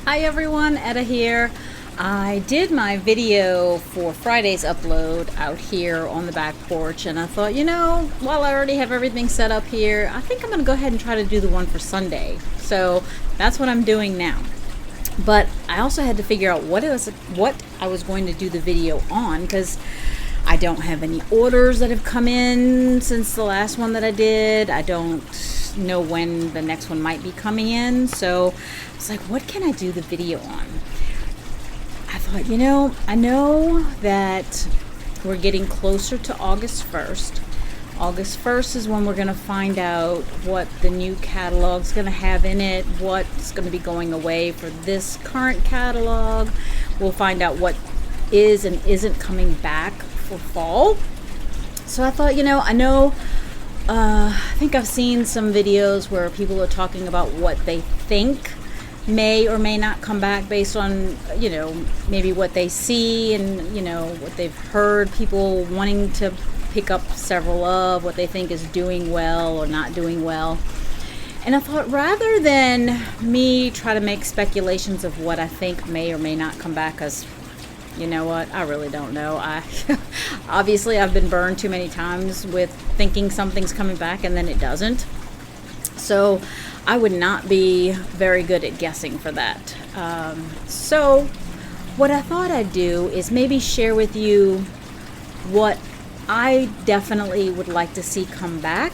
Hi everyone, Etta here. I did my video for Friday's upload out here on the back porch, and I thought, while I already have everything set up here, I think I'm going to go ahead and try to do the one for Sunday. So that's what I'm doing now. But I also had to figure out what I was going to do the video on, because I don't have any orders that have come in since the last one that I did. I don't know when the next one might be coming in. So I was like, what can I do the video on? I thought, I know that we're getting closer to August 1st. August 1st is when we're going to find out what the new catalog's going to have in it, what's going to be going away for this current catalog. We'll find out what is and isn't coming back for fall. So I thought, I think I've seen some videos where people are talking about what they think may or may not come back based on, maybe what they see and, what they've heard people wanting to pick up several of, what they think is doing well or not doing well. And I thought, rather than me try to make speculations of what I think may or may not come back, because you know what, I really don't know. Obviously I've been burned too many times with thinking something's coming back and then it doesn't. So I would not be very good at guessing for that. So what I thought I'd do is maybe share with you what I definitely would like to see come back.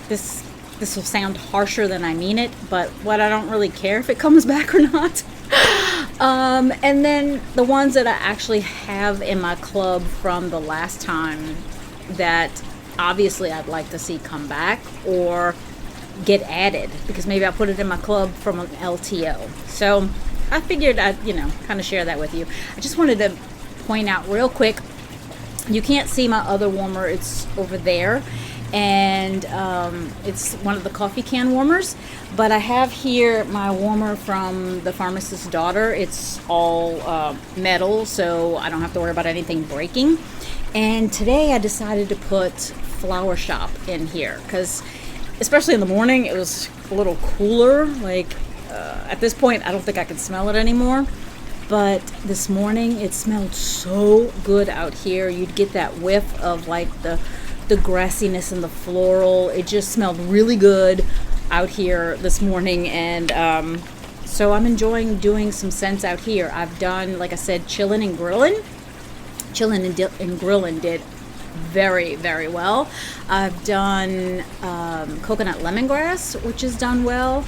This will sound harsher than I mean it, but what I don't really care if it comes back or not. And then the ones that I actually have in my club from the last time that obviously I'd like to see come back or get added, because maybe I put it in my club from an LTO. So I figured I'd, kind of share that with you. I just wanted to point out real quick, you can't see my other warmer, it's over there. And it's one of the coffee can warmers, but I have here my warmer from the Pharmacist's Daughter. It's all metal, so I don't have to worry about anything breaking. And today I decided to put Flower Shop in here because, especially in the morning, it was a little cooler. At this point I don't think I can smell it anymore, but this morning it smelled so good out here. You'd get that whiff of the grassiness and the floral. It just smelled really good out here this morning, and so I'm enjoying doing some scents out here. I've done, like I said, Chillin' and Grillin'. Chillin' and Grillin' did very, very well. I've done Coconut Lemongrass, which has done well,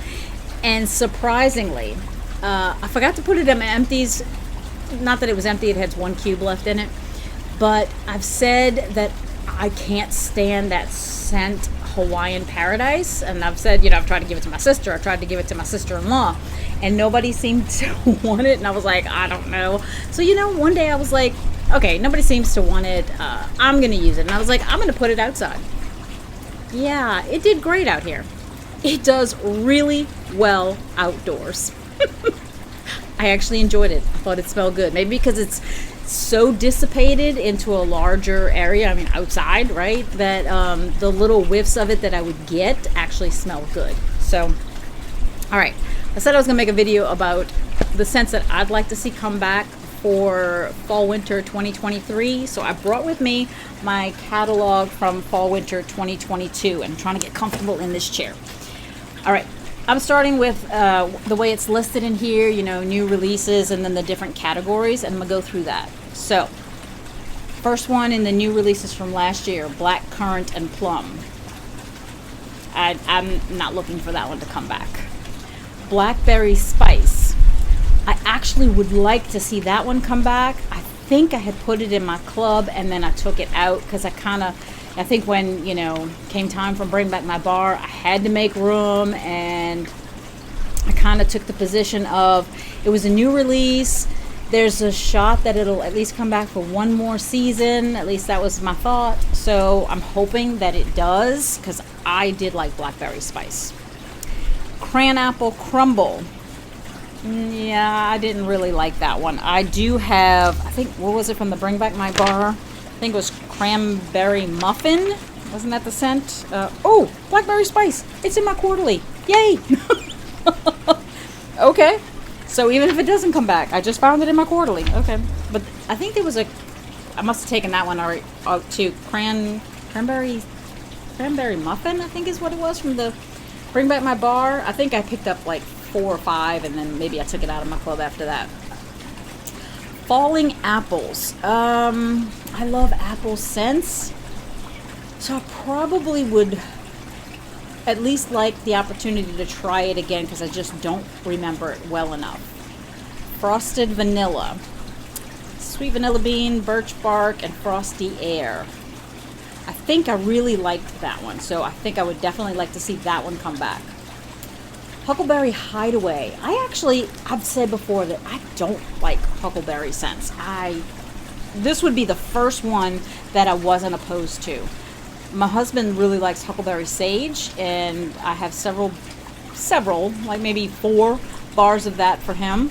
and surprisingly, I forgot to put it in my empties. Not that it was empty, it had one cube left in it, but I've said that I can't stand that scent Hawaiian Paradise, and I've said, I've tried to give it to my sister, I tried to give it to my sister-in-law, and nobody seemed to want it, and I was like, I don't know. So one day I was like, okay, nobody seems to want it, I'm gonna use it, and I was like, I'm gonna put it outside. Yeah, it did great out here. It does really well outdoors. I actually enjoyed it. I thought it smelled good, maybe because it's so dissipated into a larger area, outside, right, that the little whiffs of it that I would get actually smell good. So, all right, I said I was gonna make a video about the scents that I'd like to see come back for fall winter 2023. So I brought with me my catalog from fall winter 2022, and I'm trying to get comfortable in this chair. All right, I'm starting with the way it's listed in here, new releases and then the different categories, and I'm gonna go through that. So, first one in the new releases from last year, Black Currant and Plum. I'm not looking for that one to come back. Blackberry Spice. I actually would like to see that one come back. I think I had put it in my club and then I took it out because I think when, came time for Bring Back My Bar, I had to make room, and I kind of took the position of, it was a new release. There's a shot that it'll at least come back for one more season. At least that was my thought. So I'm hoping that it does, because I did like Blackberry Spice. Cranapple Crumble. Yeah, I didn't really like that one. I do have, I think, what was it from the Bring Back My Bar? I think it was Cranberry Muffin. Wasn't that the scent? Oh, blackberry spice. It's in my quarterly. Yay. Okay. So even if it doesn't come back, I just found it in my quarterly. Okay. But I think there was I must have taken that one already too. Cranberry muffin, I think is what it was from the Bring Back My Bar. I think I picked up like 4 or 5, and then maybe I took it out of my club after that. Falling apples. I love apple scents, so I probably would at least like the opportunity to try it again because I just don't remember it well enough. Frosted vanilla. Sweet vanilla bean, birch bark, and frosty air. I think I really liked that one, so I think I would definitely like to see that one come back. Huckleberry Hideaway. I've said before that I don't like huckleberry scents. This would be the first one that I wasn't opposed to. My husband really likes huckleberry sage, and I have several, like maybe 4 bars of that for him.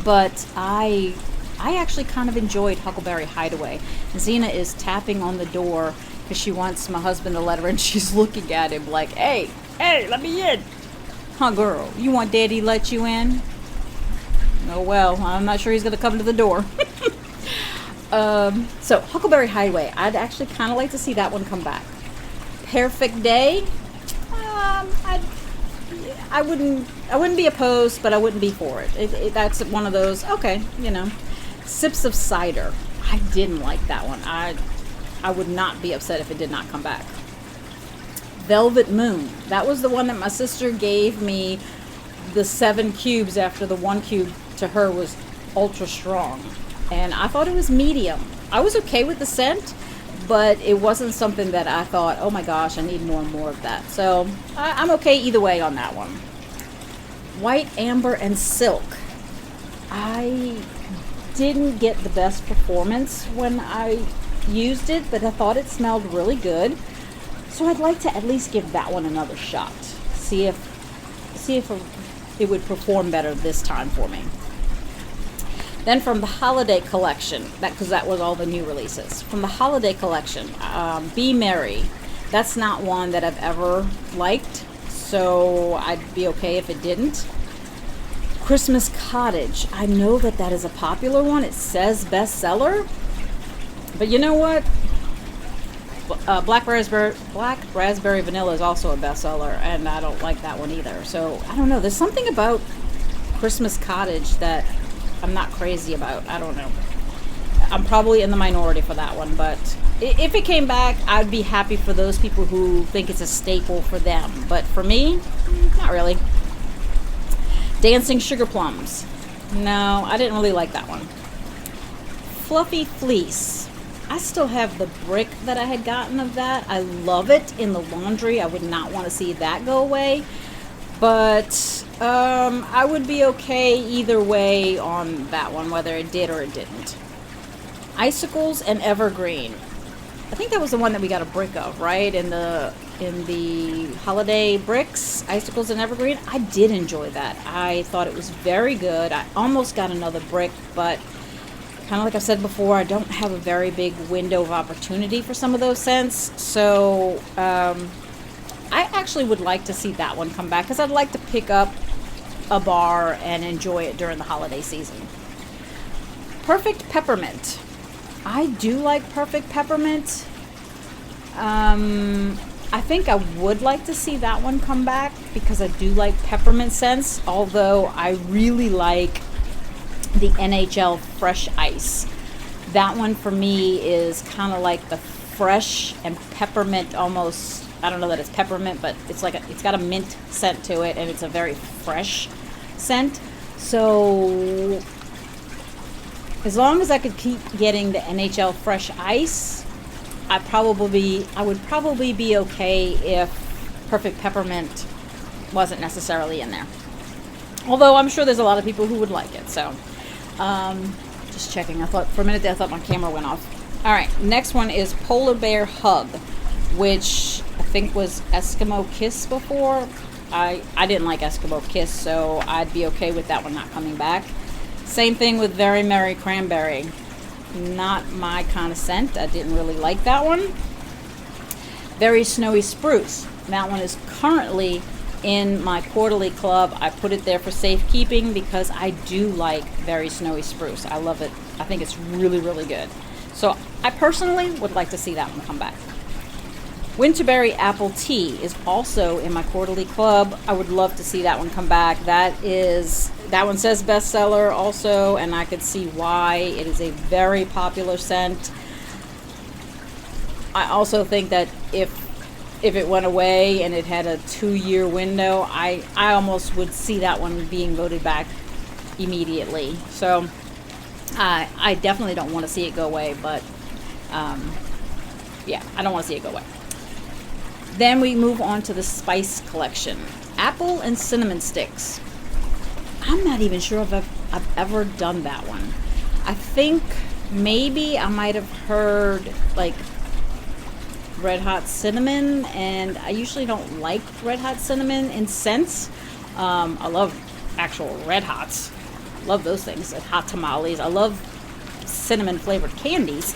But I actually kind of enjoyed Huckleberry Hideaway. Zena is tapping on the door because she wants my husband to let her in. She's looking at him like, hey, let me in. Huh, girl, you want daddy to let you in? Oh, well, I'm not sure he's going to come to the door. So, Huckleberry Hideaway. I'd actually kind of like to see that one come back. Perfect Day. I wouldn't be opposed, but I wouldn't be for it. That's one of those, okay, Sips of Cider. I didn't like that one. I would not be upset if it did not come back. Velvet Moon. That was the one that my sister gave me the 7 cubes after the 1 cube to her was ultra strong. And I thought it was medium. I was okay with the scent, but it wasn't something that I thought, oh my gosh, I need more and more of that. So I'm okay either way on that one. White Amber and Silk. I didn't get the best performance when I used it, but I thought it smelled really good. So I'd like to at least give that one another shot. See if it would perform better this time for me. Then from the holiday collection, because that was all the new releases. From the holiday collection, Be Merry. That's not one that I've ever liked, so I'd be okay if it didn't. Christmas Cottage. I know that is a popular one. It says bestseller, but you know what? Black Raspberry Vanilla is also a bestseller, and I don't like that one either. So I don't know. There's something about Christmas Cottage that I'm not crazy about. I don't know. I'm probably in the minority for that one, but if it came back, I'd be happy for those people who think it's a staple for them. But for me, not really. Dancing Sugar Plums. No, I didn't really like that one. Fluffy Fleece. I still have the brick that I had gotten of that. I love it in the laundry. I would not want to see that go away. But I would be okay either way on that one, whether it did or it didn't. Icicles and Evergreen. I think that was the one that we got a brick of, right? In the holiday bricks, Icicles and Evergreen. I did enjoy that. I thought it was very good. I almost got another brick, but kind of like I've said before, I don't have a very big window of opportunity for some of those scents. So I actually would like to see that one come back because I'd like to pick up a bar and enjoy it during the holiday season. Perfect Peppermint. I do like Perfect Peppermint. I think I would like to see that one come back because I do like peppermint scents, although I really like the NHL Fresh Ice. That one for me is kind of like the fresh and peppermint almost. I don't know that it's peppermint, but it's got a mint scent to it, and it's a very fresh scent. So as long as I could keep getting the NHL Fresh Ice, I would probably be okay if Perfect Peppermint wasn't necessarily in there. Although I'm sure there's a lot of people who would like it. So just checking. For a minute there I thought my camera went off. All right, next one is Polar Bear Hug, which I think was Eskimo Kiss before. I didn't like Eskimo Kiss, so I'd be okay with that one not coming back. Same thing with Very Merry Cranberry. Not my kind of scent. I didn't really like that one. Very Snowy Spruce. That one is currently in my quarterly club. I put it there for safekeeping because I do like Very Snowy Spruce. I love it. I think it's really, really good. So I personally would like to see that one come back. Winterberry Apple Tea is also in my quarterly club. I would love to see that one come back. That one says bestseller also, and I could see why. It is a very popular scent. I also think that if it went away and it had a 2-year window, I almost would see that one being voted back immediately. So I definitely don't want to see it go away, but yeah, I don't want to see it go away. Then we move on to the spice collection. Apple and cinnamon sticks. I'm not even sure if I've ever done that one. I think maybe I might have heard like red hot cinnamon, and I usually don't like red hot cinnamon in scents. I love actual red hots. Love those things, like hot tamales. I love cinnamon flavored candies,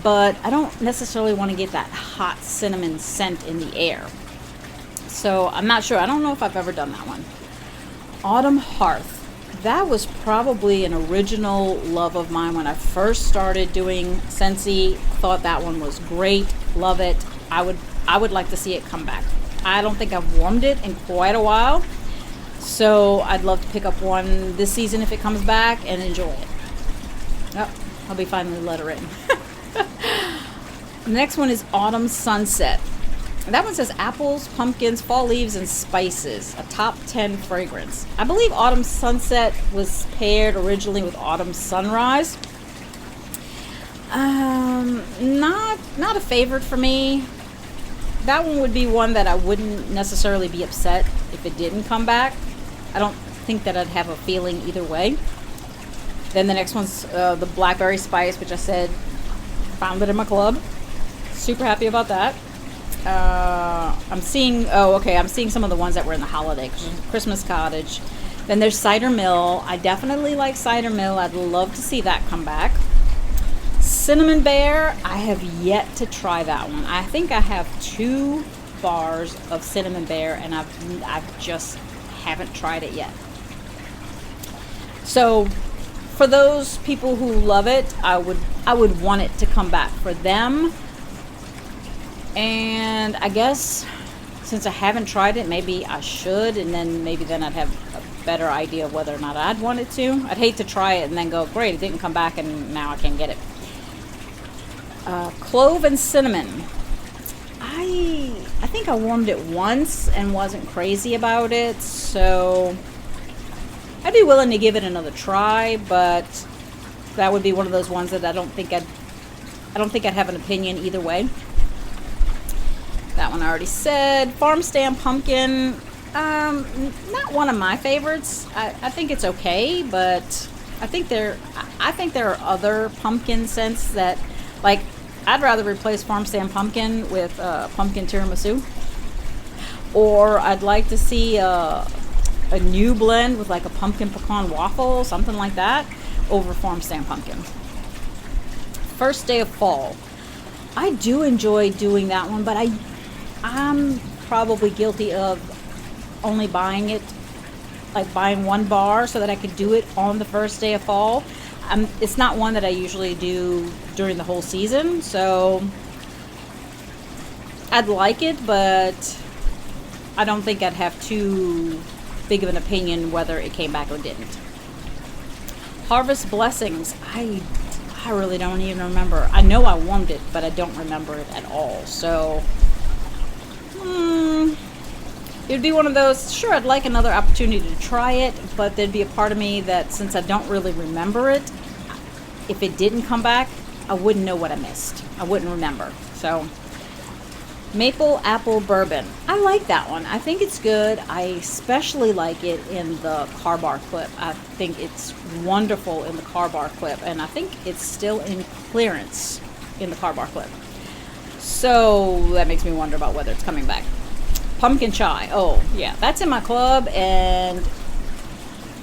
but I don't necessarily want to get that hot cinnamon scent in the air. So I'm not sure. I don't know if I've ever done that one. Autumn Hearth. That was probably an original love of mine when I first started doing Scentsy. Thought that one was great. Love it. I would like to see it come back. I don't think I've warmed it in quite a while, so I'd love to pick up one this season if it comes back and enjoy it. Oh, I'll be finally let her in. The next one is Autumn Sunset. That one says apples, pumpkins, fall leaves, and spices. A top 10 fragrance. I believe Autumn Sunset was paired originally with Autumn Sunrise. Not a favorite for me. That one would be one that I wouldn't necessarily be upset if it didn't come back. I don't think that I'd have a feeling either way. Then the next one's the Blackberry Spice, which I said found it in my club. Super happy about that. I'm seeing some of the ones that were in the holiday. Christmas Cottage. Then there's Cider Mill. I definitely like Cider Mill. I'd love to see that come back. Cinnamon Bear, I have yet to try that one. I think I have 2 bars of Cinnamon Bear, and I've just haven't tried it yet. So for those people who love it, I would want it to come back for them. And I guess since I haven't tried it, maybe I should, and then I'd have a better idea of whether or not I'd want it to. I'd hate to try it and then go, great, it didn't come back and now I can't get it. Clove and cinnamon. I think I warmed it once and wasn't crazy about it, so I'd be willing to give it another try, but that would be one of those ones that I don't think I'd have an opinion either way. That one I already said. Farm Stand Pumpkin, not one of my favorites. I think it's okay, but I think there are other pumpkin scents that, like, I'd rather replace Farm Stand Pumpkin with pumpkin tiramisu, or I'd like to see a new blend with like a pumpkin pecan waffle, something like that, over Farm Stand Pumpkin. First Day of Fall. I do enjoy doing that one, but I'm probably guilty of only buying it, like buying 1 bar so that I could do it on the first day of fall. It's not one that I usually do during the whole season, so I'd like it, but I don't think I'd have too big of an opinion whether it came back or didn't. Harvest Blessings. I really don't even remember. I know I warmed it, but I don't remember it at all. So it would be one of those, sure, I'd like another opportunity to try it, but there'd be a part of me that, since I don't really remember it, if it didn't come back, I wouldn't know what I missed. I wouldn't remember. So Maple Apple Bourbon. I like that one. I think it's good. I especially like it in the car bar clip. I think it's wonderful in the car bar clip, and I think it's still in clearance in the car bar clip. So that makes me wonder about whether it's coming back. Pumpkin Chai. Oh, yeah, that's in my club, and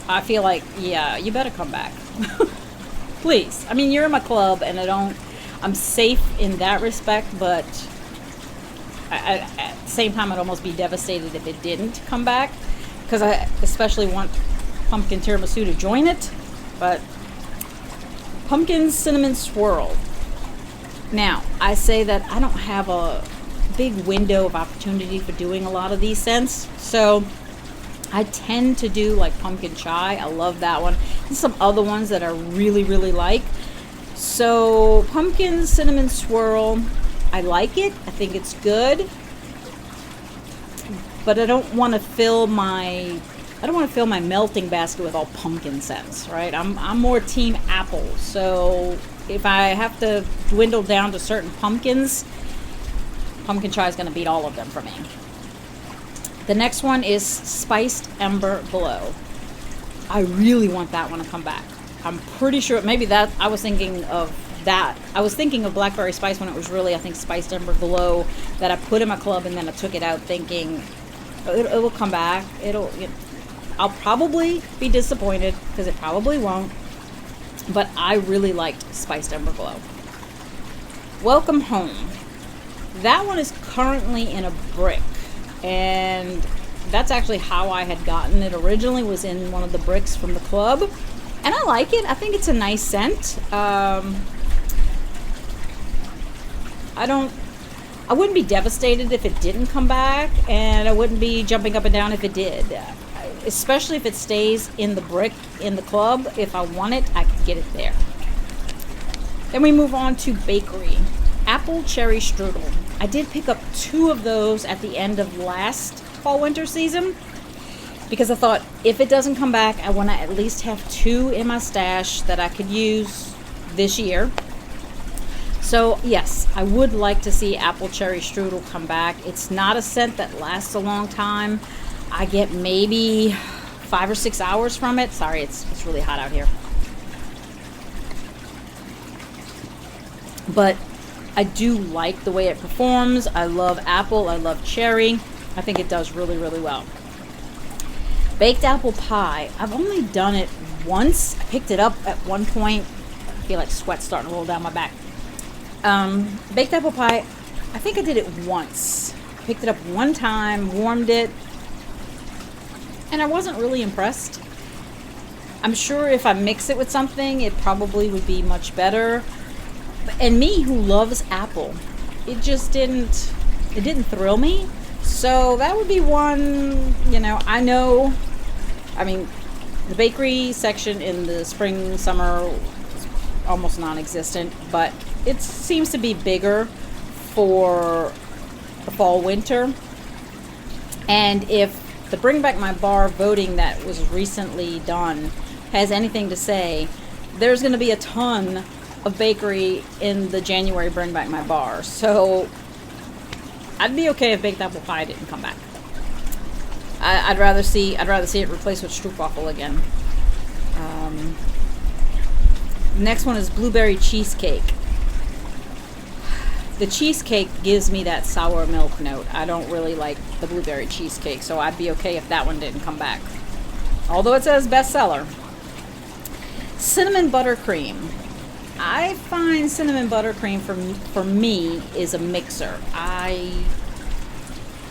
I feel like, yeah, you better come back. Please. I mean, you're in my club, and I'm safe in that respect, but At the same time, I'd almost be devastated if it didn't come back, because I especially want pumpkin tiramisu to join it. But pumpkin cinnamon swirl. Now, I say that I don't have a big window of opportunity for doing a lot of these scents, so I tend to do like pumpkin chai. I love that one. And some other ones that I really, really like. So pumpkin cinnamon swirl, I like it. I think it's good. But I don't want to fill my melting basket with all pumpkin scents, right? I'm more team apple. So if I have to dwindle down to certain pumpkins, pumpkin chai is going to beat all of them for me. The next one is Spiced Ember Glow. I really want that one to come back. I'm pretty sure maybe that I was thinking of that. I was thinking of Blackberry Spice when it was really, I think, Spiced Ember Glow that I put in my club, and then I took it out thinking it will come back. I'll probably be disappointed because it probably won't. But I really liked Spiced Ember Glow. Welcome Home. That one is currently in a brick. And that's actually how I had gotten it originally, was in one of the bricks from the club. And I like it. I think it's a nice scent. I wouldn't be devastated if it didn't come back, and I wouldn't be jumping up and down if it did. Especially if it stays in the brick in the club. If I want it, I can get it there. Then we move on to bakery. Apple Cherry Strudel. I did pick up 2 of those at the end of last fall-winter season because I thought if it doesn't come back, I want to at least have 2 in my stash that I could use this year. So yes, I would like to see Apple Cherry Strudel come back. It's not a scent that lasts a long time. I get maybe 5 or 6 hours from it. Sorry, it's really hot out here. But I do like the way it performs. I love apple. I love cherry. I think it does really, really well. Baked apple pie. I've only done it once. I picked it up at one point. I feel like sweat's starting to roll down my back. Baked apple pie, I think I did it once. Picked it up one time, warmed it, and I wasn't really impressed. I'm sure if I mix it with something, it probably would be much better. And me, who loves apple, it didn't thrill me. So that would be one, I mean, the bakery section in the spring, summer is almost non-existent, but it seems to be bigger for the fall, winter. And if the Bring Back My Bar voting that was recently done has anything to say, there's going to be a ton of bakery in the January Bring Back My Bar. So I'd be okay if baked apple pie didn't come back. I'd rather see it replaced with stroopwafel again. Next one is blueberry cheesecake. The cheesecake gives me that sour milk note. I don't really like the blueberry cheesecake, so I'd be okay if that one didn't come back. Although it says bestseller. Cinnamon buttercream. I find cinnamon buttercream for me is a mixer.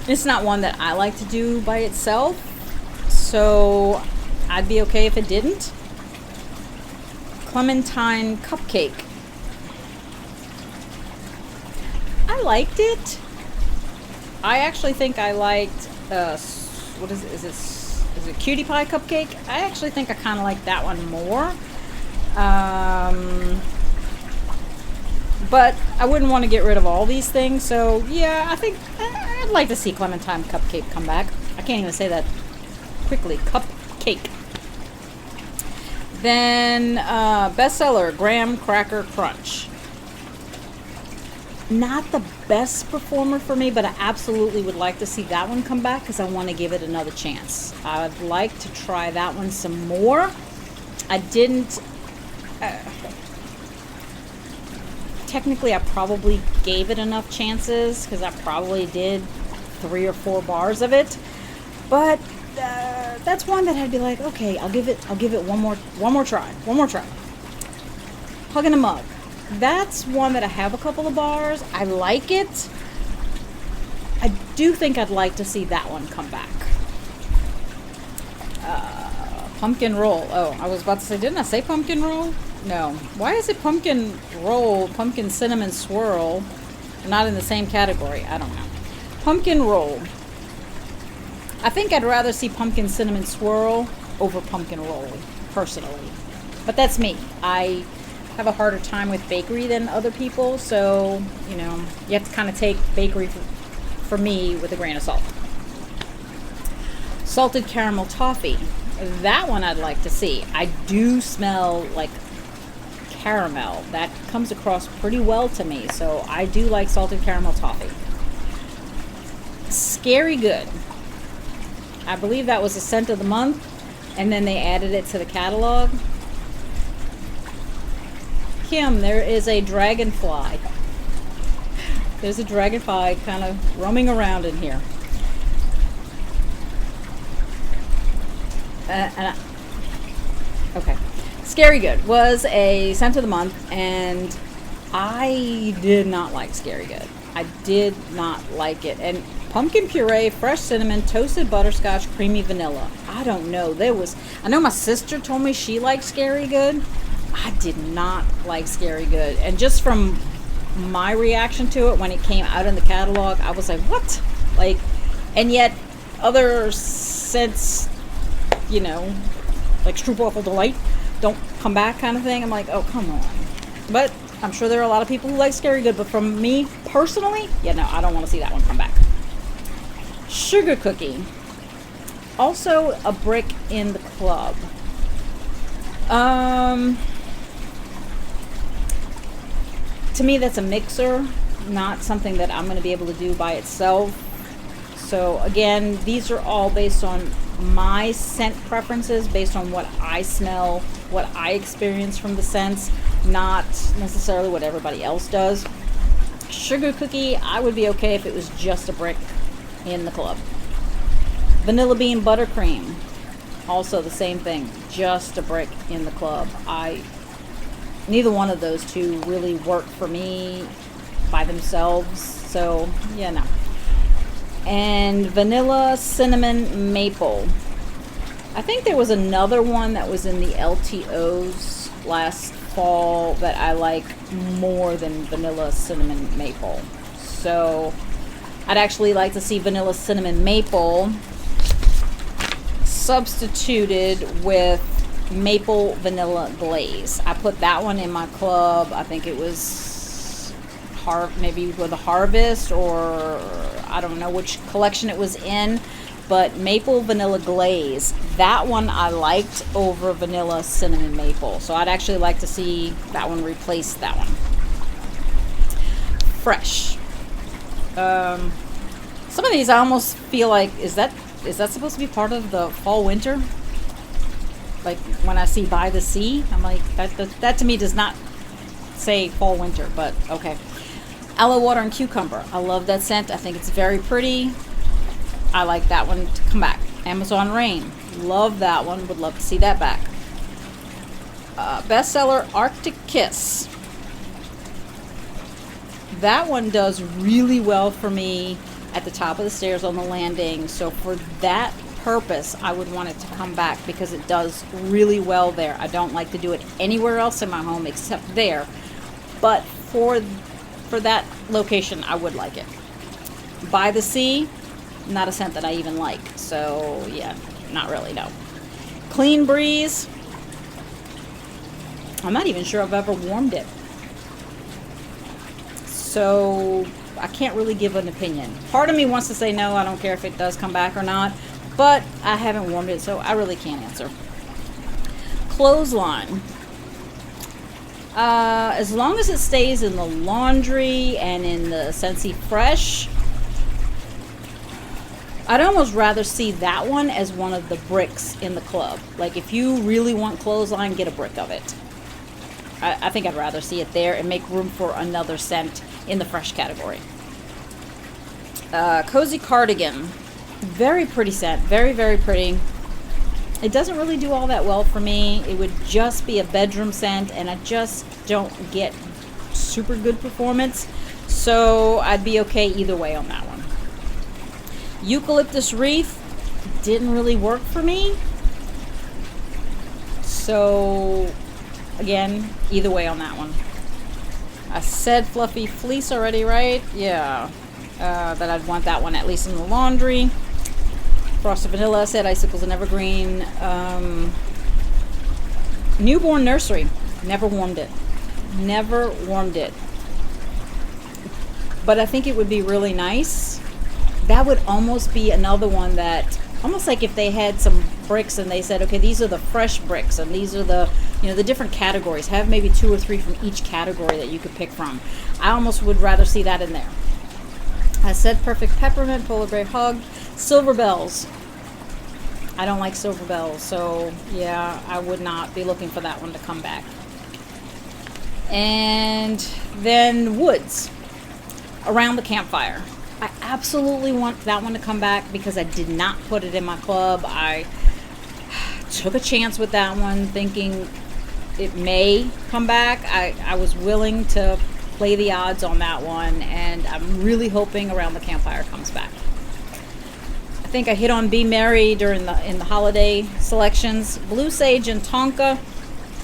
It's not one that I like to do by itself, so I'd be okay if it didn't. Clementine cupcake. I liked it. I actually think I liked what is it? Is it cutie pie cupcake? I actually think I kind of like that one more. But I wouldn't want to get rid of all these things. So yeah, I think I'd like to see Clementine cupcake come back. I can't even say that quickly. Cupcake. Then bestseller, Graham Cracker Crunch. Not the best performer for me, but I absolutely would like to see that one come back because I want to give it another chance. I'd like to try that one some more. I didn't... technically, I probably gave it enough chances because I probably did 3 or 4 bars of it. But that's one that I'd be like, okay, I'll give it one more try. Hug in a Mug. That's one that I have a couple of bars. I like it. do think I'd like to see that one come back. Pumpkin roll. Oh, I was about to say, didn't I say pumpkin roll? No. Why is it pumpkin roll, pumpkin cinnamon swirl, not in the same category? I don't know. Pumpkin roll. I think I'd rather see pumpkin cinnamon swirl over pumpkin roll, personally. But that's me. I have a harder time with bakery than other people, so, you know, you have to kind of take bakery for me with a grain of salt. Salted caramel toffee. That one I'd like to see. I do smell like caramel. That comes across pretty well to me, so I do like salted caramel toffee. Scary Good. I believe that was a scent of the month, and then they added it to the catalog. Kim, there is a dragonfly. There's a dragonfly kind of roaming around in here. Okay. Scary Good was a scent of the month, and I did not like Scary Good. I did not like it. And pumpkin puree, fresh cinnamon, toasted butterscotch, creamy vanilla. I don't know. I know my sister told me she liked Scary Good. I did not like Scary Good. And just from my reaction to it when it came out in the catalog, I was like, what? Like, and yet other scents, you know, like Stroopwafel Delight, don't come back kind of thing. I'm like, oh, come on. But I'm sure there are a lot of people who like Scary Good, but from me personally, yeah, no, I don't want to see that one come back. Sugar Cookie. Also a brick in the club. To me, that's a mixer, not something that I'm going to be able to do by itself. So again, these are all based on my scent preferences, based on what I smell, what I experience from the scents, not necessarily what everybody else does. Sugar Cookie, I would be okay if it was just a brick in the club. Vanilla Bean Buttercream, also the same thing, just a brick in the club. Neither one of those two really work for me by themselves, so yeah, no. And Vanilla Cinnamon Maple. I think there was another one that was in the LTOs last fall that I like more than Vanilla Cinnamon Maple. So I'd actually like to see Vanilla Cinnamon Maple substituted with Maple Vanilla Glaze. I put that one in my club. I think it was maybe with a Harvest, or I don't know which collection it was in, but Maple Vanilla Glaze, that one I liked over Vanilla Cinnamon Maple. So I'd actually like to see that one replace that one. Fresh. Some of these I almost feel like, is that supposed to be part of the fall winter? Like when I see By the Sea, I'm like, that to me does not say fall winter, but okay. Aloe Water and Cucumber. I love that scent. I think it's very pretty. I like that one to come back. Amazon Rain. Love that one. Would love to see that back. Bestseller Arctic Kiss. That one does really well for me at the top of the stairs on the landing. So for that purpose, I would want it to come back because it does really well there. I don't like to do it anywhere else in my home except there. But for that location, I would like it. By the Sea, not a scent that I even like. So yeah, not really, no. Clean Breeze. I'm not even sure I've ever warmed it. So I can't really give an opinion. Part of me wants to say no, I don't care if it does come back or not, but I haven't warmed it, so I really can't answer. Clothesline. As long as it stays in the laundry and in the Scentsy Fresh, I'd almost rather see that one as one of the bricks in the club. Like if you really want Clothesline, get a brick of it. I think I'd rather see it there and make room for another scent in the fresh category. Cozy Cardigan. Very pretty scent. Very, very pretty. It doesn't really do all that well for me. It would just be a bedroom scent, and I just don't get super good performance. So I'd be okay either way on that one. Eucalyptus Wreath didn't really work for me. So, again, either way on that one. I said Fluffy Fleece already, right? Yeah. That I'd want that one at least in the laundry. Frosted Vanilla, I said Icicles and Evergreen. Newborn Nursery. Never warmed it. Never warmed it. But I think it would be really nice. That would almost be another one that, almost like if they had some bricks and they said, okay, these are the fresh bricks and these are the, the different categories. Have maybe 2 or 3 from each category that you could pick from. I almost would rather see that in there. I said Perfect Peppermint, Polar Bear Hug, Silver Bells. I don't like Silver Bells, so yeah, I would not be looking for that one to come back. And then Woods, Around the Campfire. I absolutely want that one to come back because I did not put it in my club. I took a chance with that one thinking it may come back. I was willing to play the odds on that one, and I'm really hoping Around the Campfire comes back. I think I hit on Be Merry in the holiday selections. Blue Sage and Tonka.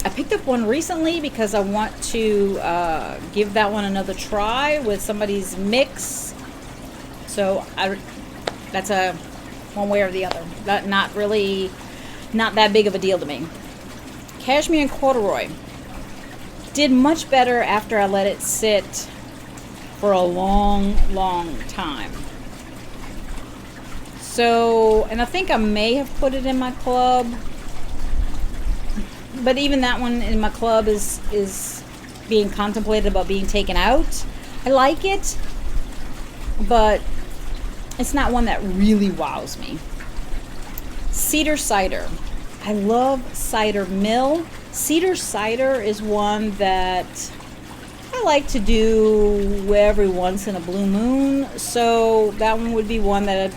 I picked up one recently because I want to give that one another try with somebody's mix. So that's a one way or the other. Not that big of a deal to me. Cashmere and Corduroy. Did much better after I let it sit for a long, long time. So, and I think I may have put it in my club, but even that one in my club is being contemplated about being taken out. I like it, but it's not one that really wows me. Cedar Cider. I love Cider Mill. Cedar Cider is one that I like to do every once in a blue moon. So that one would be one that,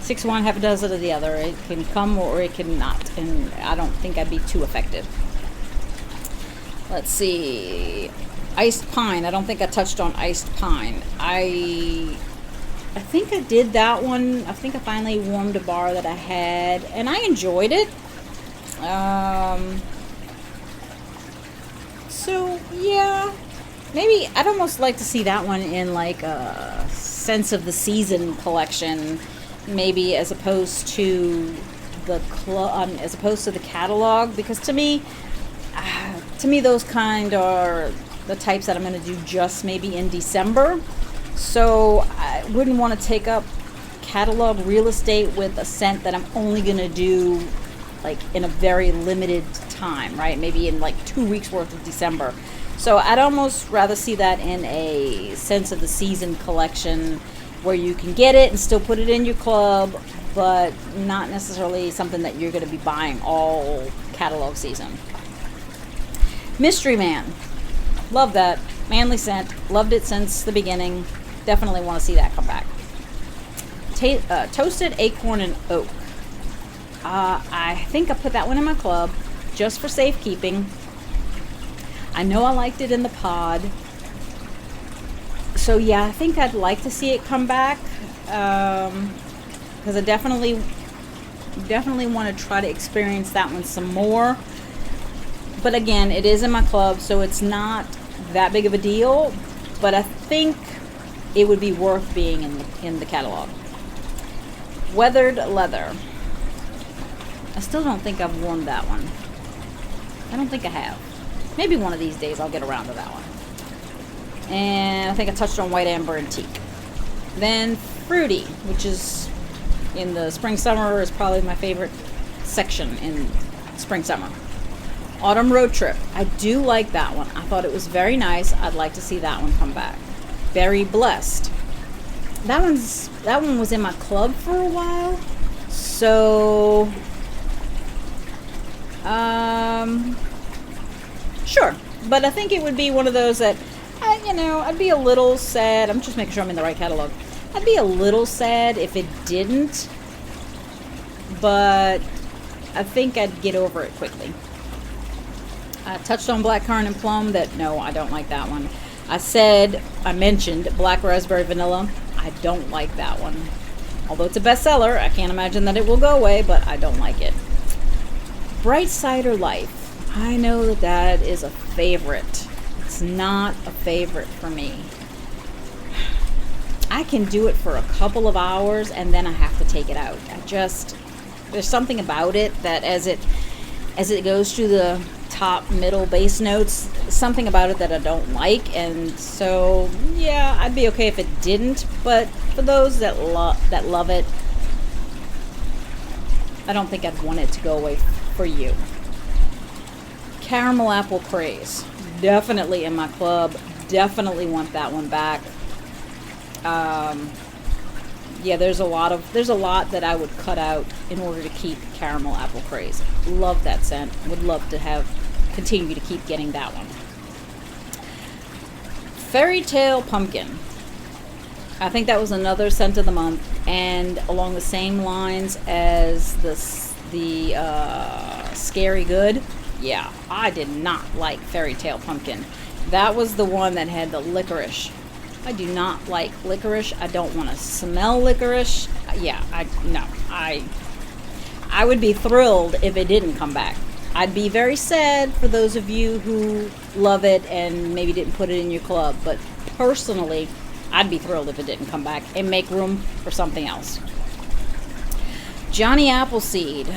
6 of one, half a dozen of the other. It can come or it can not. And I don't think I'd be too effective. Let's see. Iced Pine. I don't think I touched on Iced Pine. I think I did that one. I think I finally warmed a bar that I had, and I enjoyed it. So yeah, maybe I'd almost like to see that one in like a Scents of the Season collection, maybe as opposed to the catalog, because to me those kind are the types that I'm going to do just maybe in December. So I wouldn't want to take up catalog real estate with a scent that I'm only going to do like in a very limited time, right? Maybe in like 2 weeks worth of December. So I'd almost rather see that in a Scents of the Season collection where you can get it and still put it in your club, but not necessarily something that you're going to be buying all catalog season. Mystery Man. Love that. Manly scent. Loved it since the beginning. Definitely want to see that come back. Toasted Acorn and Oak. I think I put that one in my club just for safekeeping. I know I liked it in the pod. So yeah, I think I'd like to see it come back. Because I definitely want to try to experience that one some more. But again, it is in my club, so it's not that big of a deal. But I think it would be worth being in the catalog. Weathered Leather. I still don't think I've worn that one. I don't think I have. Maybe one of these days I'll get around to that one. And I think I touched on White Amber and Teak. Then Fruity, which is in the spring summer, is probably my favorite section in spring summer. Autumn Road Trip. I do like that one. I thought it was very nice. I'd like to see that one come back. Very Blessed. That one was in my club for a while. So sure. But I think it would be one of those that I'd be a little sad. I'm just making sure I'm in the right catalog. I'd be a little sad if it didn't, but I think I'd get over it quickly. I touched on Blackcurrant and Plum. No, I don't like that one. I mentioned Black Raspberry Vanilla. I don't like that one. Although it's a bestseller, I can't imagine that it will go away, but I don't like it. Bright Cider Life. I know that that is a favorite. It's not a favorite for me. I can do it for a couple of hours and then I have to take it out. There's something about it that as it goes through the top, middle, bass notes, something about it that I don't like, and so yeah, I'd be okay if it didn't, but for those that love it, I don't think I'd want it to go away for you. Caramel Apple Craze, definitely in my club, definitely want that one back. Yeah, there's a lot that I would cut out in order to keep Caramel Apple Craze. Love that scent. Would love to continue to keep getting that one. Fairy Tale Pumpkin. I think that was another scent of the month, and along the same lines as the Scary Good. Yeah, I did not like Fairy Tale Pumpkin. That was the one that had the licorice. I do not like licorice. I don't want to smell licorice. Yeah, I would be thrilled if it didn't come back. I'd be very sad for those of you who love it and maybe didn't put it in your club, but personally, I'd be thrilled if it didn't come back and make room for something else. Johnny Appleseed.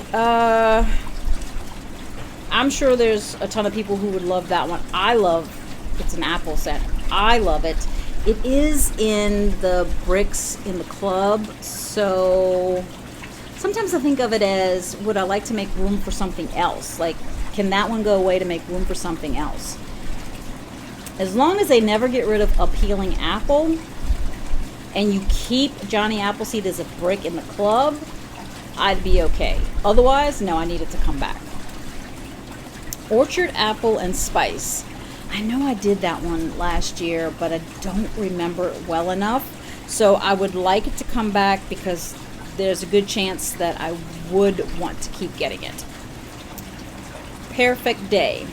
I'm sure there's a ton of people who would love that one. It's an apple scent. I love it. It is in the bricks in the club, so sometimes I think of it as, would I like to make room for something else? Like, can that one go away to make room for something else? As long as they never get rid of Appealing Apple, and you keep Johnny Appleseed as a brick in the club, I'd be okay. Otherwise, no, I need it to come back. Orchard Apple and Spice. I know I did that one last year, but I don't remember it well enough. So I would like it to come back because there's a good chance that I would want to keep getting it. Perfect Day.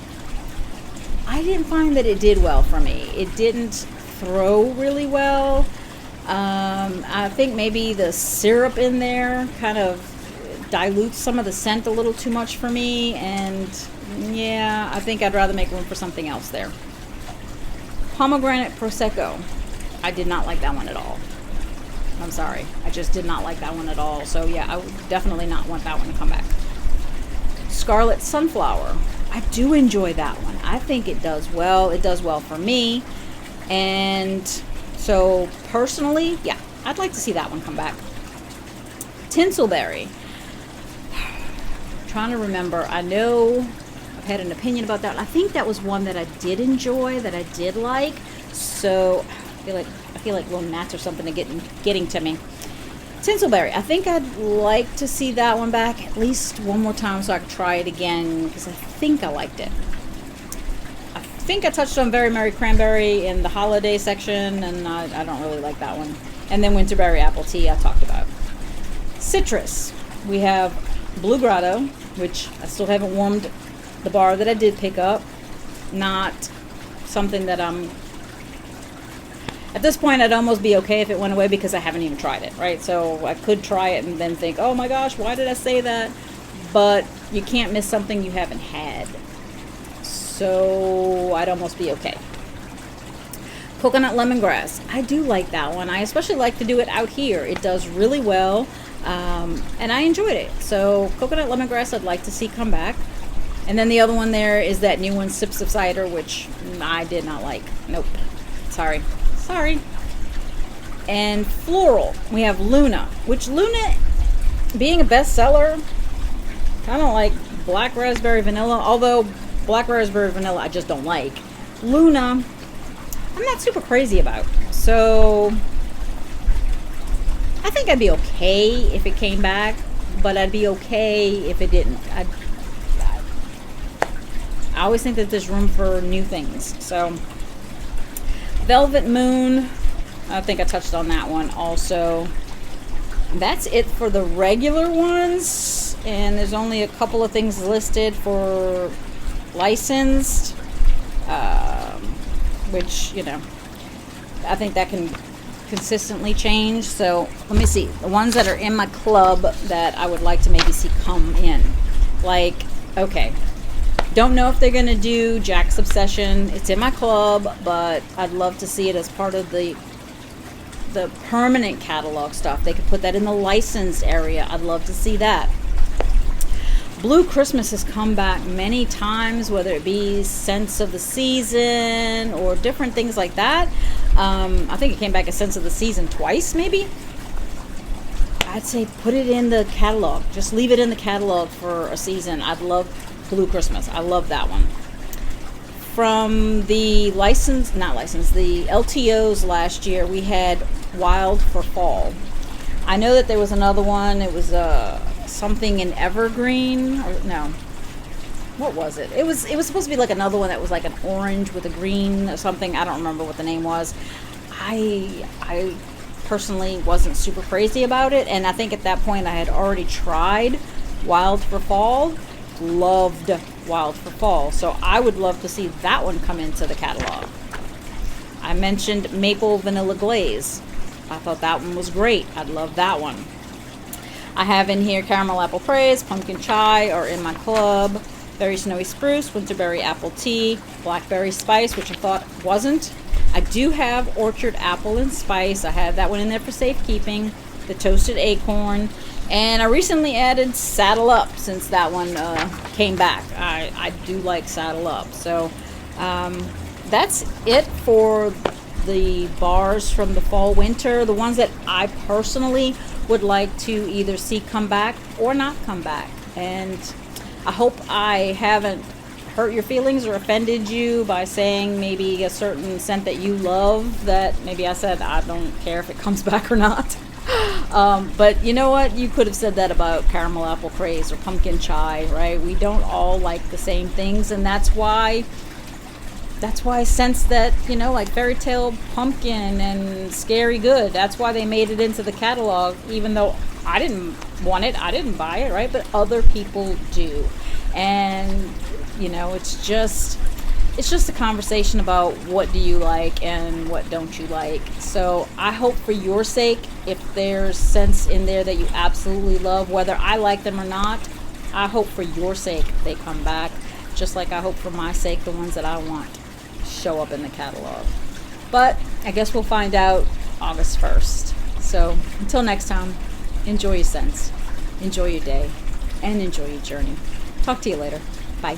I didn't find that it did well for me. It didn't throw really well. I think maybe the syrup in there kind of dilutes some of the scent a little too much for me, and yeah, I think I'd rather make room for something else there. Pomegranate Prosecco. I did not like that one at all. I'm sorry. I just did not like that one at all. So yeah, I would definitely not want that one to come back. Scarlet Sunflower. I do enjoy that one. I think it does well. It does well for me. And so personally, yeah, I'd like to see that one come back. Tinselberry. Trying to remember. I know I've had an opinion about that. I think that was one that I did enjoy, that I did like. So I feel like little gnats or something are getting to me. Tinselberry. I think I'd like to see that one back at least one more time so I could try it again, because I think I liked it. I think I touched on Very Merry Cranberry in the holiday section, and I don't really like that one. And then Winterberry Apple Tea I talked about. Citrus. We have Blue Grotto, which I still haven't warmed the bar that I did pick up. Not something that at this point I'd almost be okay if it went away because I haven't even tried it, right? So I could try it and then think, oh my gosh, why did I say that? But you can't miss something you haven't had. So I'd almost be okay. Coconut Lemongrass. I do like that one. I especially like to do it out here. It does really well. And I enjoyed it. So Coconut Lemongrass I'd like to see come back. And then the other one there is that new one, Sips of Cider, which I did not like. Nope. Sorry. And Floral, we have Luna, which Luna, being a bestseller, kind of like Black Raspberry Vanilla, although Black Raspberry Vanilla I just don't like. Luna, I'm not super crazy about. So I think I'd be okay if it came back, but I'd be okay if it didn't. I always think that there's room for new things. So Velvet Moon, I think I touched on that one also. That's it for the regular ones, and there's only a couple of things listed for licensed, which, I think that can consistently change. So let me see the ones that are in my club that I would like to maybe see come in. Like, okay, don't know if they're gonna do Jack's Obsession. It's in my club, but I'd love to see it as part of the permanent catalog stuff. They could put that in the licensed area. I'd love to see that. Blue Christmas has come back many times, whether it be Scents of the Season or different things like that. I think it came back as Scents of the Season twice, maybe. I'd say put it in the catalog. Just leave it in the catalog for a season. I'd love Blue Christmas. I love that one. From the the LTOs last year, we had Wild for Fall. I know that there was another one. It was something in evergreen, or no, what was it? It was supposed to be like another one that was like an orange with a green or something. I don't remember what the name was. I personally wasn't super crazy about it, and I think at that point I had already tried Wild for Fall. Loved Wild for Fall, so I would love to see that one come into the catalog. I mentioned Maple Vanilla Glaze. I thought that one was great. I'd love that one. I have in here Caramel Apple Praise, Pumpkin Chai are in my club, Berry Snowy Spruce, Winterberry Apple Tea, Blackberry Spice, which I thought wasn't. I do have Orchard Apple and Spice. I have that one in there for safekeeping, the Toasted Acorn, and I recently added Saddle Up since that one came back. I do like Saddle Up. So that's it for the bars from the fall winter, the ones that I personally would like to either see come back or not come back. And I hope I haven't hurt your feelings or offended you by saying maybe a certain scent that you love that maybe I said I don't care if it comes back or not. But you know what, you could have said that about Caramel Apple Craze or Pumpkin Chai, right? We don't all like the same things, and that's why scents that, you know, like Fairy Tale Pumpkin and Scary Good, that's why they made it into the catalog, even though I didn't want it, I didn't buy it, right? But other people do. And, you know, it's just a conversation about what do you like and what don't you like. So I hope for your sake, if there's scents in there that you absolutely love, whether I like them or not, I hope for your sake they come back, just like I hope for my sake the ones that I want show up in the catalog. But I guess we'll find out August 1st. So until next time, enjoy your scents, enjoy your day, and enjoy your journey. Talk to you later. Bye.